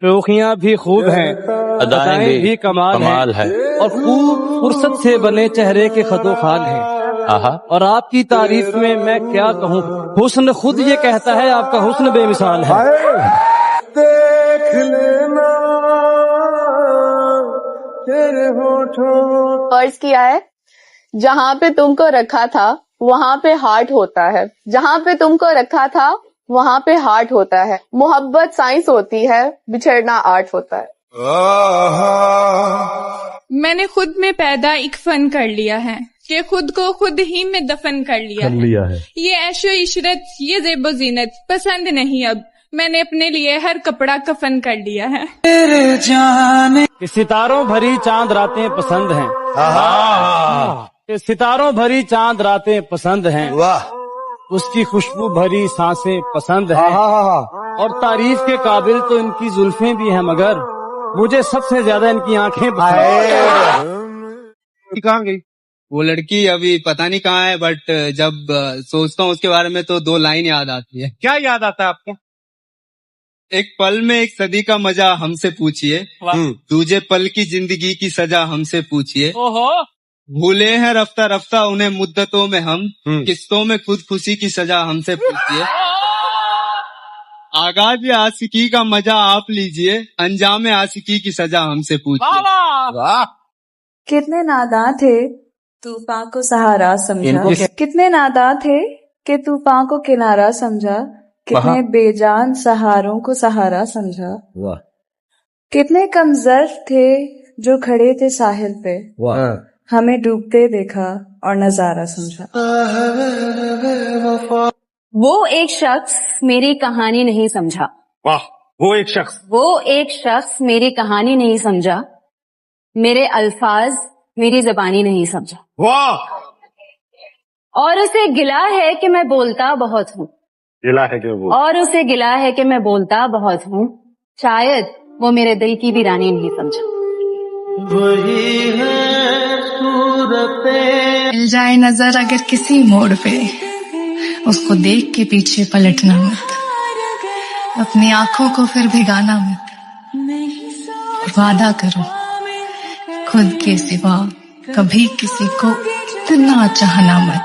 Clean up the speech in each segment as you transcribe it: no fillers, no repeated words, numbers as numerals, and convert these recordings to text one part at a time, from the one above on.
شوخیاں بھی خوب ہیں، ادائیں بھی کمال ہے، اور خوب فرصت سے بنے چہرے کے خد و خال ہیں۔ اور آپ کی تعریف میں میں کیا کہوں، حسن خود یہ کہتا ہے آپ کا حسن بے مثال ہے۔ دیکھ لینا تیرے ہونٹوں۔ فرض کیا ہے جہاں پہ تم کو رکھا تھا وہاں پہ ہارٹ ہوتا ہے، جہاں پہ تم کو رکھا تھا وہاں پہ ہارٹ ہوتا ہے، محبت سائنس ہوتی ہے، بچھڑنا آرٹ ہوتا ہے۔ میں نے خود میں پیدا ایک فن کر لیا ہے کہ خود کو خود ہی میں دفن کر لیا ہے۔ یہ عیش و عشرت، یہ زیب و زینت پسند نہیں اب، میں نے اپنے لیے ہر کپڑا کفن کر لیا ہے۔ کہ ستاروں بھری چاند راتیں پسند ہیں، کہ ستاروں بھری چاند راتیں پسند ہیں، اس کی خوشبو بھری سانسیں پسند ہیں، اور تعریف کے قابل تو ان کی زلفیں بھی ہیں، مگر مجھے سب سے زیادہ ان کی آنکھیں پسند ہیں۔ کہاں گئی وہ لڑکی؟ ابھی پتہ نہیں کہاں ہے، بٹ جب سوچتا ہوں اس کے بارے میں تو دو لائن یاد آتی ہے۔ کیا یاد آتا ہے آپ کو؟ ایک پل میں ایک صدی کا مزہ ہم سے پوچھئے، دوجے پل کی زندگی کی سزا ہم سے پوچھئے، بھولے ہیں رفتہ رفتہ انہیں مدتوں میں ہم، قسطوں میں خود خوشی کی سزا ہم سے پوچھئے، آغاز عاشقی کا مزہ آپ لیجئے، انجام عاشقی کی سزا ہم سے پوچھئے۔ کتنے ناداں تھے طوفان کو سہارا سمجھا، کتنے ناداں تھے کہ طوفان کو کنارہ سمجھا، کتنے بے جان سہاروں کو سہارا سمجھا، کتنے کم ظرف تھے جو کھڑے تھے ساحل پہ، ہمیں ڈوبتے دیکھا اور نظارہ سمجھا۔ وہ ایک شخص میری کہانی نہیں سمجھا، وہ ایک شخص میری کہانی نہیں سمجھا، میرے الفاظ میری زبانی نہیں سمجھا، اور اسے گلا ہے کہ میں بولتا بہت ہوں، اور اسے گلا ہے کہ میں بولتا بہت ہوں، شاید وہ میرے دل کی بھی رانی نہیں سمجھا۔ مل جائے نظر اگر کسی موڑ پہ، اس کو دیکھ کے پیچھے پلٹنا مت، اپنی آنکھوں کو پھر بھگانا مت، وعدہ کرو خود کے سوا کبھی کسی کو اتنا چاہنا مت۔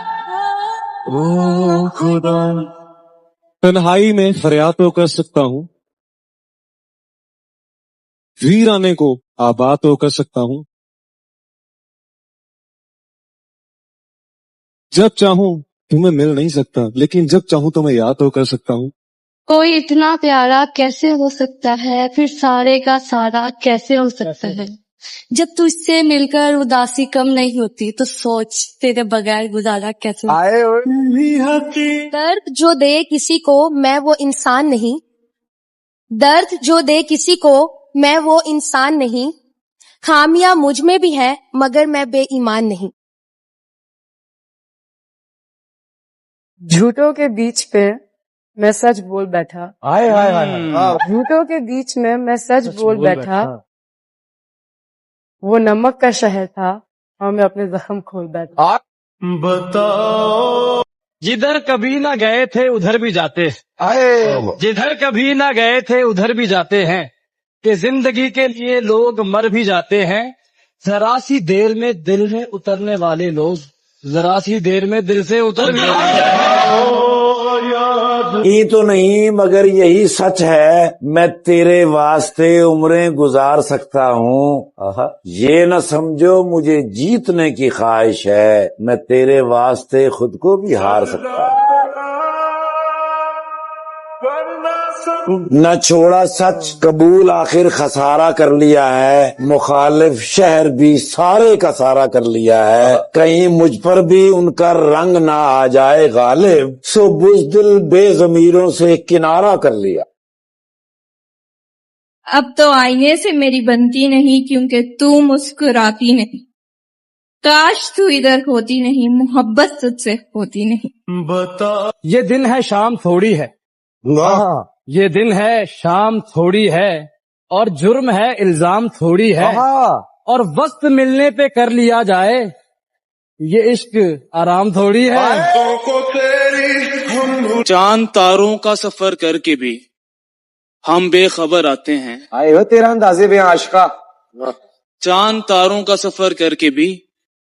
تنہائی میں فریاد تو کر سکتا ہوں، ویرانے کو آباد تو کر سکتا ہوں، جب چاہوں تمہیں مل نہیں سکتا، لیکن جب چاہوں تو میں یاد تو کر سکتا ہوں۔ کوئی اتنا پیارا کیسے ہو سکتا ہے، پھر سارے کا سارا کیسے ہو سکتا ہے، جب تجھ سے مل کر اداسی کم نہیں ہوتی تو سوچ تیرے بغیر گزارا کیسے ہوتا۔ درد جو دے کسی کو میں وہ انسان نہیں، درد جو دے کسی کو میں وہ انسان نہیں، خامیاں مجھ میں بھی ہیں مگر میں بے ایمان نہیں۔ جھوٹوں کے بیچ پہ میں سچ بول بیٹھا، جھوٹوں کے بیچ میں سچ بول بیٹھا، وہ نمک کا شہر تھا اور میں اپنے زخم کھول بیٹھا۔ بتاؤ جدھر کبھی نہ گئے تھے ادھر بھی جاتے، جدھر کبھی نہ گئے تھے ادھر بھی جاتے ہیں، کہ زندگی کے لیے لوگ مر بھی جاتے ہیں، ذرا سی دیر میں دل میں اترنے والے لوگ، ذرا سی دیر میں دل سے اتر بھی جاتے ہیں۔ یہ تو نہیں مگر یہی سچ ہے، میں تیرے واسطے عمریں گزار سکتا ہوں، یہ نہ سمجھو مجھے جیتنے کی خواہش ہے، میں تیرے واسطے خود کو بھی ہار سکتا ہوں۔ نہ چھوڑا سچ قبول آخر خسارہ کر لیا ہے، مخالف شہر بھی سارے کا سارا کر لیا ہے، کہیں مجھ پر بھی ان کا رنگ نہ آ جائے غالب، سو بزدل بے ضمیروں سے کنارہ کر لیا۔ اب تو آئینے سے میری بنتی نہیں کیونکہ تو مسکراتی نہیں، کاش تو ادھر ہوتی نہیں، محبت تجھ سے ہوتی نہیں۔ یہ دن ہے شام تھوڑی ہے، یہ دن ہے شام تھوڑی ہے، اور جرم ہے الزام تھوڑی ہے، اور وقت ملنے پہ کر لیا جائے، یہ عشق آرام تھوڑی ہے۔ چاند تاروں کا سفر کر کے بھی ہم بے خبر آتے ہیں آئے ہو تیرا اندازے بے عاشقہ. چاند تاروں کا سفر کر کے بھی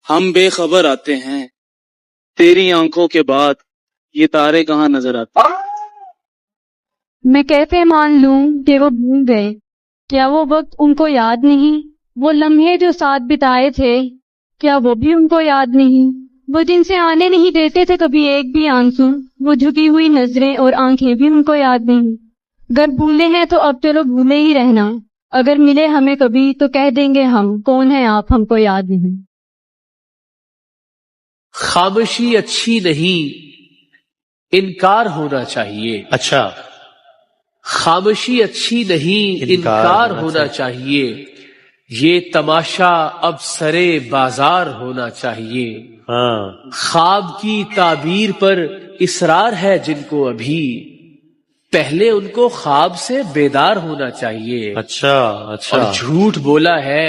ہم بے خبر آتے ہیں. تیری آنکھوں کے بعد یہ تارے کہاں نظر آتے ہیں؟ میں کیسے مان لوں کہ وہ بھول گئے؟ کیا وہ وقت ان کو یاد نہیں؟ وہ لمحے جو ساتھ بتائے تھے کیا وہ بھی ان کو یاد نہیں؟ وہ جن سے آنے نہیں دیتے تھے کبھی ایک بھی آنسو، وہ جھکی ہوئی نظریں اور آنکھیں بھی ان کو یاد نہیں. اگر بھولے ہیں تو اب چلو بھولے ہی رہنا، اگر ملے ہمیں کبھی تو کہہ دیں گے ہم کون ہیں آپ، ہم کو یاد نہیں. خاموشی اچھی نہیں، انکار ہونا چاہیے. اچھا، خاموشی اچھی نہیں، انکار ہونا چاہیے. یہ تماشا اب سرے بازار ہونا چاہیے. خواب کی تعبیر پر اصرار ہے جن کو ابھی، پہلے ان کو خواب سے بیدار ہونا چاہیے. اچھا اور جھوٹ بولا ہے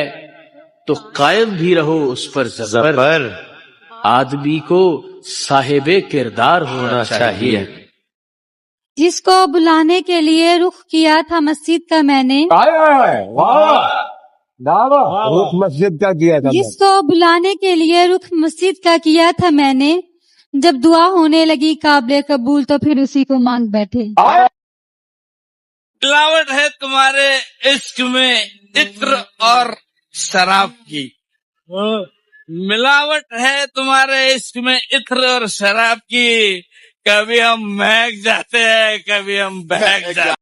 تو قائم بھی رہو اس پر زبر. آدمی کو صاحب کردار ہونا چاہیے. جس کو بلانے کے لیے رخ کیا تھا مسجد کا میں نے، مسجد کا کیا تھا. جس کو بلانے کے لیے رخ مسجد کا کیا تھا میں نے، جب دعا ہونے لگی قابل قبول تو پھر اسی کو مانگ بیٹھے. ملاوٹ ہے تمہارے عشق میں عطر اور شراب کی، ملاوٹ ہے تمہارے عشق میں عطر اور شراب کی. کبھی ہم مہک جاتے ہیں، کبھی ہم بہک جاتے ہیں.